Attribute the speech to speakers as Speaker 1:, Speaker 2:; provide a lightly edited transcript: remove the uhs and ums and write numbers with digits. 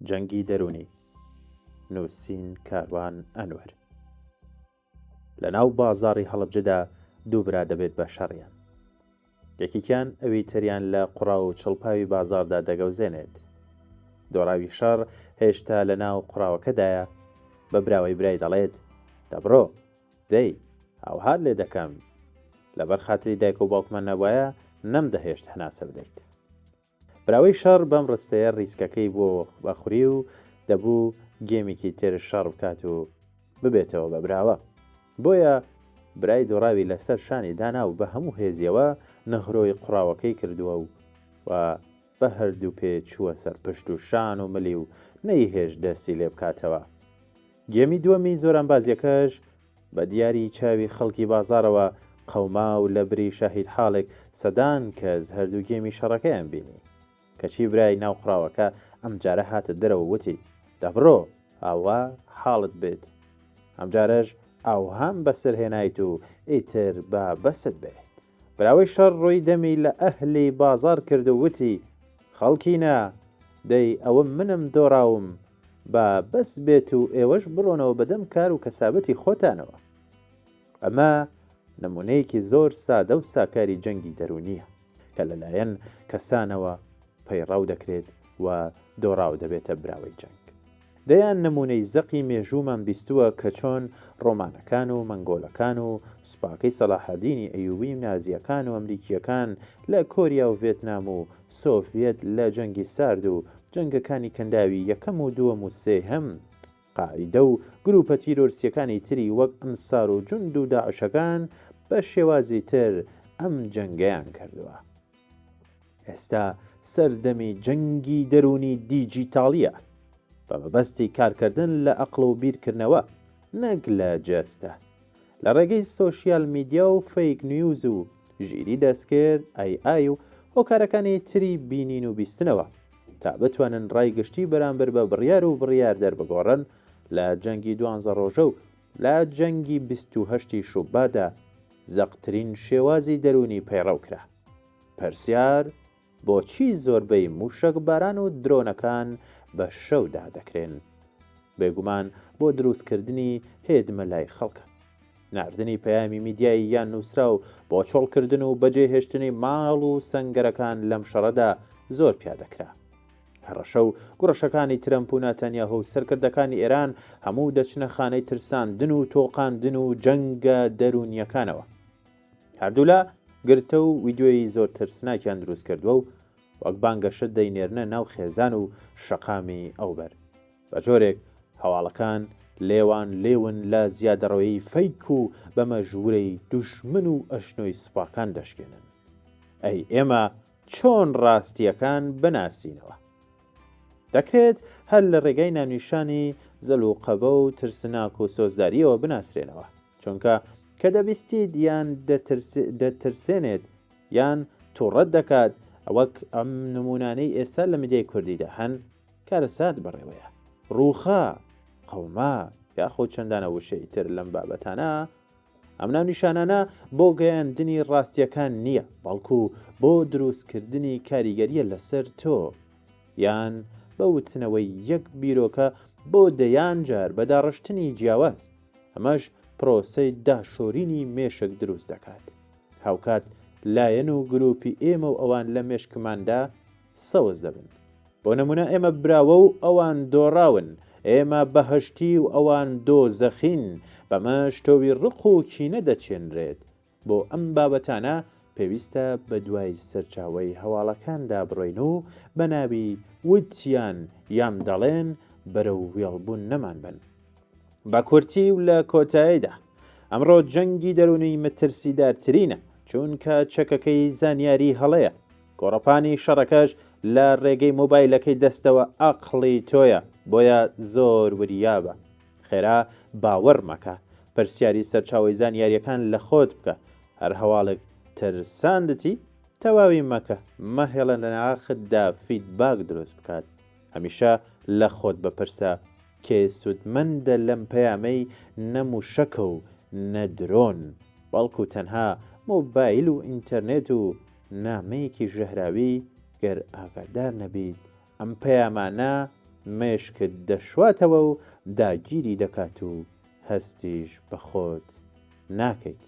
Speaker 1: جەنگی دەرونی نووسین کاروان ئەنوەر. لە ناو بازاڕی هەڵەبجەدا دوو برا دەبێت بە شەڕیان. یەکێکیان ئەوی تریان لە قوڕا و چڵپاوی بازاردا دەگەوزێنێت. دۆڕاوی شەڕ هێشتا لە ناو قوڕاوەکەدایە، بە براوەی برای دەڵێت دەبڕۆ دەی هاوهات لێ دەکەم، لەبەر خاتری دایک و باوکمان نەبوایە نەمدەهێشت هەناسە بدەیت. براوەی شەڕ بەم ڕستەیە ڕیسکەکەی بۆ بەخوری و دەبوو گێمێکی تر شەڕ بکات و ببێتەوە بە براوە. بۆیە برای دۆڕاوی لەسەر شانی دانا و بە هەموو هێزیەوە نەخرۆی قوڕاوەکەی کردووە و بە هەردوو پێ چووە سەر پشت و شان و ملی و نەیهێش دەستی لێ بکاتەوە. گێمی دووەمی زۆرانبازیەکەش بە دیاری چاوی خەڵکی بازارەوە قەوما و لە بری شاهید حاڵێک سەدان کەس هەردوو گێمی شەڕەکەیان بینی. کەچی برای ناو قوڕاوەکە ئەم جارە هاتە دەرەوە وتی دەبڕۆ ئاوا حاڵت بێت، ئەم جارەش ئاوهام بەسەرهێنایت و ئیتر بە بەست بێت. براوەی شەڕ ڕووی دەمی لە ئەهلی بازار کرد و وتی خەڵکینە دەی ئەوە منم دۆڕاوم بە بەس بێت و ئێوەش بڕۆنەوە بەدەم کار و کەسابەتی خۆتانەوە. ئەمە نمونەیەکی زۆر سادە و ساکاری جەنگی دەرونیە کە لەلایەن کەسانەوە پەیڕاو دەکرێت و دۆڕاو دەبێتە براوەی جەنگ. دەیان نمونەی زەقی مێژوومان بیستووە کە چۆن ڕۆمانەکان و مەنگۆلەکان و سوپاکەی سەلاحەدینی ئەیوبی و نازیەکان و ئەمریکیەکان لە کۆریا و ڤێتنام و سۆڤێت لە جەنگی سارد و جەنگەکانی کەنداوی یەکەم و دووەم و سێهەم قاعیدە و گروپە تیرۆرسیەکانی تری وەک ئەنسار و جوند و داعشەکان بە شێوازی تر ئەم جەنگەیان کردووە. ئێستا سەردەمی جەنگی دەرونی دیجیتاڵیە بە مەبەستی کارکردن لە ئەقڵ و بیرکردنەوە نەک لە جەستە. لە ڕێگەی سۆشیال میدیا و فەیک نیوز و ژیری دەستکرد ئای و هۆکارەکانی تری بینین و بیستنەوە تا بتوانن ڕایگشتی بەرامبەر بە بڕیار و بڕیار دەربگۆڕن. لە جەنگی 12 ڕۆژە و لە جەنگی 28 شوبادا زەقترین شێوازی دەرونی پەیڕەوکرا. پرسیار بۆچی زۆربەی موشک باران و درۆنەکان بە شەودا دەکرێن؟ بێگومان بۆ دروستکردنی هێدمە لای خەڵکە، ناردنی پەیامی میدیایی یان نووسرا و بۆ چۆڵکردن و بەجێهێشتنی ماڵ و سەنگەرەکان لەم شەڕەدا زۆر پیادەکرا. هەڕەشە و گوڕەشەکانی ترەمپ و ناتەنیاهو و سەرکردەکانی ئێران هەموو دەچنە خانەی ترساندن و تۆقاندن و جەنگە دەرونیەکانەوە. هەردوولا گرتە و ویددیۆی زۆر ترسناکیان دروست کردووە و وەک بانگەشت دەینێرنە ناو خێزان و شەقامی ئەوبەر. بە جۆرێک هەواڵەکان لێون لە زیادەڕەوەی فەیک و بەمە ژوورەی دوژمن و ئەشنۆی سوپاکان دەشکێنن. ئەی ئێمە چۆن ڕاستیەکان بناسینەوە؟ دەکرێت هەر لە ڕێگای ناونیشانی زەلوقەبە و ترسناک و سۆزداریەوە بناسرێنەوە، چونکە کە دەبیستیت یان دەترسێنێت یان تووڕەت دەکات ئەوەک ئەم نمونانەی ئێستا لە میدیای کوردیدا هەن کارە سات بەڕێوەیە. ڕووخا، قەوما یاخۆ چەندانە وشەی تر لەم بابەتانە ئەم ناونیشانانە بۆ گەیاندنی ڕاستیەکان نییە، بەڵکو بۆ دروستکردنی کاریگەریە لەسەر تۆ یان بەوتنەوەی یەک بیرۆکە بۆ دەیان جار بە داڕشتنی جیاواز. ئەمەش پرۆسەی داشۆرینی مێشک دروست دەکات. هاوکات لایەن و گروپی ئێمە و ئەوان لە مێشکماندا سەوز دەبن. بۆ نمونە ئێمە براوە و ئەوان دۆڕاون، ئێمە بەهەشتی و ئەوان دۆزەخین، بەمەش تۆوی ڕق و کینە دەچێنرێت. بۆ ئەم بابەتانە پێویستە بە دوای سەرچاوەی هەواڵەکاندا بڕۆین و بە ناوی وتیان یان دەڵێن بەرەو وێڵبوون نەمان بن. بە کورتی و لە کۆتاییدا ئەمڕۆ جەنگی دەرونی مەترسیدارترینە، چونکە چەکەکەی زانیاری هەڵەیە. گۆڕەپانی شەڕەکەش لە ڕێگەی مۆبایلەکەی دەستەوە ئەقڵی تۆیە، بۆیە زۆر وریابە. خێرا باوەڕ مەکە، پرسیاری سەرچاوی زانیاریەکان لە خۆت بکە. هەر هەواڵێک ترساندتی تەواوی مەکە، مەهێڵە لە ناخدا فیدباک دروست بکات. هەمیشە لە خۆت بپرسە کێ سودمەندە لەم پەیامەی نەموشەکە و نەدرۆن، بەڵکو تەنها مۆبایل و ئینتەرنێت و نامەیەکی ژەهراوی گەر ئاگادار نەبیت ئەم پەیامانە مێشکت دەشواتەوە و داگیری دەکات و هەستیش بە خۆت ناکەیت.